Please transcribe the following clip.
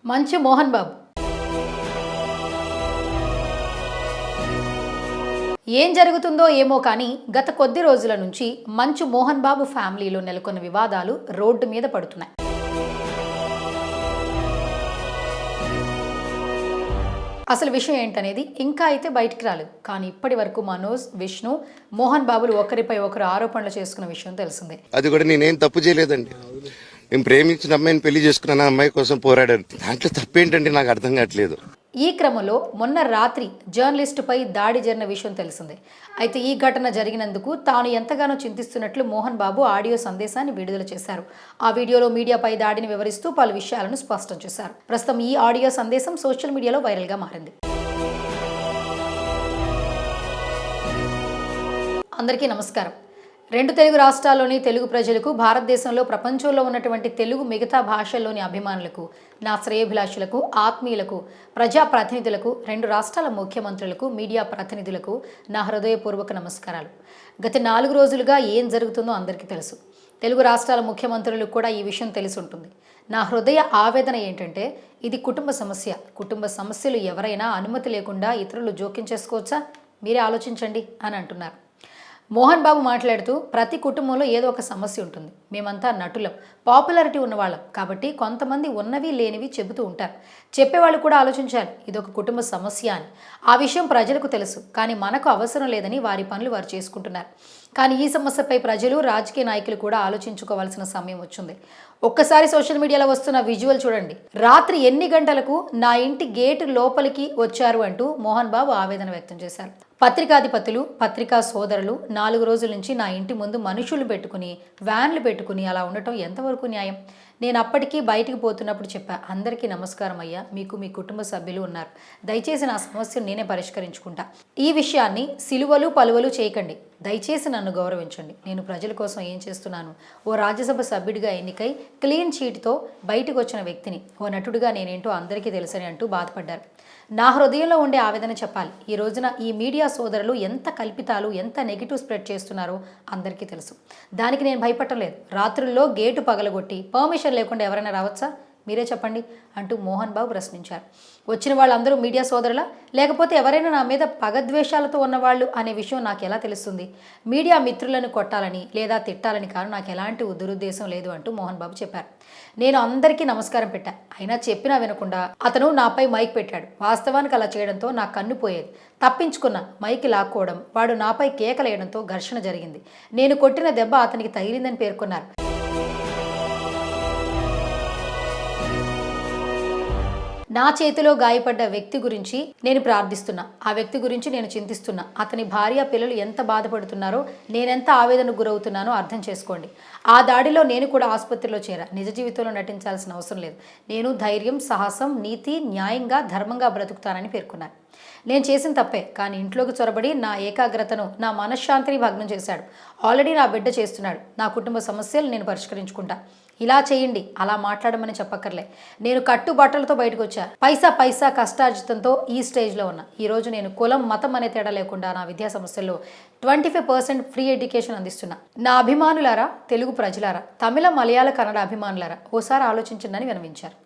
మంచు మోహన్ బాబు ఏం జరుగుతుందో ఏమో కానీ గత కొద్ది రోజుల నుంచి మంచు మోహన్ బాబు ఫ్యామిలీలో నెలకొన్న వివాదాలు రోడ్డు మీద పడుతున్నాయి. అసలు విషయం ఏంటనేది ఇంకా అయితే బయటికి రాలేదు. కానీ ఇప్పటి వరకు మనోజ్, విష్ణు, మోహన్ బాబులు ఒకరిపై ఒకరు ఆరోపణలు చేసుకున్న విషయం తెలిసిందే. అది కూడా నేనేం తప్పు చేయలేదండి. నేను ప్రేమించిన అమ్మాయిని పెళ్లి చేసుకున్నాను, అమ్మాయి కోసం పోరాడాను. దాంట్లో తప్పేంటంటే నాకు అర్థం కావట్లేదు. ఈ క్రమంలో మొన్న రాత్రి జర్నలిస్టుపై దాడి జరిగిన విషయం తెలిసిందే. అయితే ఈ ఘటన జరిగినందుకు తాను ఎంతగానో చింతిస్తున్నట్లు మోహన్ బాబు ఆడియో సందేశాన్ని విడుదల చేశారు. ఆ వీడియోలో మీడియాపై దాడిని వివరిస్తూ పలు విషయాలను స్పష్టం చేశారు. ప్రస్తుతం ఈ ఆడియో సందేశం సోషల్ మీడియాలో వైరల్గా మారింది. అందరికీ నమస్కారం. రెండు తెలుగు రాష్ట్రాల్లోని తెలుగు ప్రజలకు, భారతదేశంలో, ప్రపంచంలో ఉన్నటువంటి తెలుగు మిగతా భాషల్లోని అభిమానులకు, నా శ్రేయోభిలాషులకు, ఆత్మీయులకు, ప్రజాప్రతినిధులకు, రెండు రాష్ట్రాల ముఖ్యమంత్రులకు, మీడియా ప్రతినిధులకు నా హృదయపూర్వక నమస్కారాలు. గత 4 రోజులుగా ఏం జరుగుతుందో అందరికీ తెలుసు. తెలుగు రాష్ట్రాల ముఖ్యమంత్రులకు కూడా ఈ విషయం తెలిసి ఉంటుంది. నా హృదయ ఆవేదన ఏంటంటే, ఇది కుటుంబ సమస్య. కుటుంబ సమస్యలు ఎవరైనా అనుమతి లేకుండా ఇతరులు జోక్యం చేసుకోవచ్చా? మీరే ఆలోచించండి అని అంటున్నారు. మోహన్ బాబు మాట్లాడుతూ, ప్రతి కుటుంబంలో ఏదో ఒక సమస్య ఉంటుంది. మేమంతా నటులం, పాపులారిటీ ఉన్నవాళ్ళం కాబట్టి కొంతమంది ఉన్నవి లేనివి చెబుతూ ఉంటారు. చెప్పేవాళ్ళు కూడా ఆలోచించాలి, ఇదొక కుటుంబ సమస్య అని. ఆ విషయం ప్రజలకు తెలుసు, కానీ మనకు అవసరం లేదని వారి పనులు వారు చేసుకుంటున్నారు. కానీ ఈ సమస్యపై ప్రజలు, రాజకీయ నాయకులు కూడా ఆలోచించుకోవాల్సిన సమయం వచ్చింది. ఒక్కసారి సోషల్ మీడియాలో వస్తున్న విజువల్ చూడండి. రాత్రి ఎన్ని గంటలకు నా ఇంటి గేటు లోపలికి వచ్చారు అంటూ మోహన్ బాబు ఆవేదన వ్యక్తం చేశారు. పత్రికాధిపతులు, పత్రికా సోదరులు 4 రోజుల నుంచి నా ఇంటి ముందు మనుషులు పెట్టుకుని, వ్యాన్లు పెట్టుకుని అలా ఉండటం ఎంతవరకు న్యాయం? నేను అప్పటికీ బయటికి పోతున్నప్పుడు చెప్పా, అందరికీ నమస్కారం అయ్యా, మీకు మీ కుటుంబ సభ్యులు ఉన్నారు, దయచేసి నా సమస్యను నేనే పరిష్కరించుకుంటా. ఈ విషయాన్ని సిలువలు పలువలు చేయకండి, దయచేసి నన్ను గౌరవించండి. నేను ప్రజల కోసం ఏం చేస్తున్నాను? ఓ రాజ్యసభ సభ్యుడిగా ఎన్నికై క్లీన్ చీట్తో బయటకు వచ్చిన వ్యక్తిని, ఓ నటుడిగా నేనేంటో అందరికీ తెలుసని అంటూ బాధపడ్డారు. నా హృదయంలో ఉండే ఆవేదన చెప్పాలి. ఈ రోజున ఈ మీడియా సోదరులు ఎంత కల్పితాలు, ఎంత నెగిటివ్ స్ప్రెడ్ చేస్తున్నారో అందరికీ తెలుసు. దానికి నేను భయపడలేదు. రాత్రుల్లో గేటు పగలగొట్టి పర్మిషన్ లేకుండా ఎవరైనా రావచ్చా? మీరే చెప్పండి అంటూ మోహన్ బాబు ప్రశ్నించారు. వచ్చిన వాళ్ళందరూ మీడియా సోదరులా, లేకపోతే ఎవరైనా నా మీద పగద్వేషాలతో ఉన్నవాళ్ళు అనే విషయం నాకు ఎలా తెలుస్తుంది? మీడియా మిత్రులను కొట్టాలని లేదా తిట్టాలని కాదు, నాకు ఎలాంటి దురుద్దేశం లేదు అంటూ మోహన్ బాబు చెప్పారు. నేను అందరికీ నమస్కారం పెట్టా, అయినా చెప్పినా వినకుండా అతను నాపై మైక్ పెట్టాడు. వాస్తవానికి అలా చేయడంతో నా కన్ను పోయేది. తప్పించుకున్న మైక్ లాక్కోవడం, వాడు నాపై కేకలేయడంతో ఘర్షణ జరిగింది. నేను కొట్టిన దెబ్బ అతనికి తగిలిందని పేర్కొన్నారు. నా చేతిలో గాయపడ్డ వ్యక్తి గురించి నేను ప్రార్థిస్తున్నా, ఆ వ్యక్తి గురించి నేను చింతిస్తున్నా. అతని భార్య, పిల్లలు ఎంత బాధపడుతున్నారో, నేనెంత ఆవేదనకు గురవుతున్నానో అర్థం చేసుకోండి. ఆ దాడిలో నేను కూడా ఆసుపత్రిలో చేరా. నిజ జీవితంలో నటించాల్సిన అవసరం లేదు. నేను ధైర్యం, సాహసం, నీతి, న్యాయంగా, ధర్మంగా బ్రతుకుతానని పేర్కొన్నాను. నేను చేసిన తప్పే, కానీ ఇంట్లోకి చొరబడి నా ఏకాగ్రతను, నా మనశ్శాంతిని భగ్నం చేశాడు. ఆల్రెడీ నా బిడ్డ చేస్తున్నాడు. నా కుటుంబ సమస్యలు నేను పరిష్కరించుకుంటా. ఇలా చేయండి, అలా మాట్లాడమని చెప్పక్కర్లే. నేను కట్టుబట్టలతో బయటకు వచ్చా. పైసా కష్టార్జితంతో ఈ స్టేజ్లో ఉన్నా. ఈరోజు నేను కులం, మతం అనే తేడా లేకుండా నా విద్యా సమస్యల్లో 25% ఫ్రీ ఎడ్యుకేషన్ అందిస్తున్నా. నా అభిమానులారా, తెలుగు ప్రజలారా, తమిళ, మలయాళ, కన్నడ అభిమానులారా, ఓసారి ఆలోచించండి అని వినవించారు.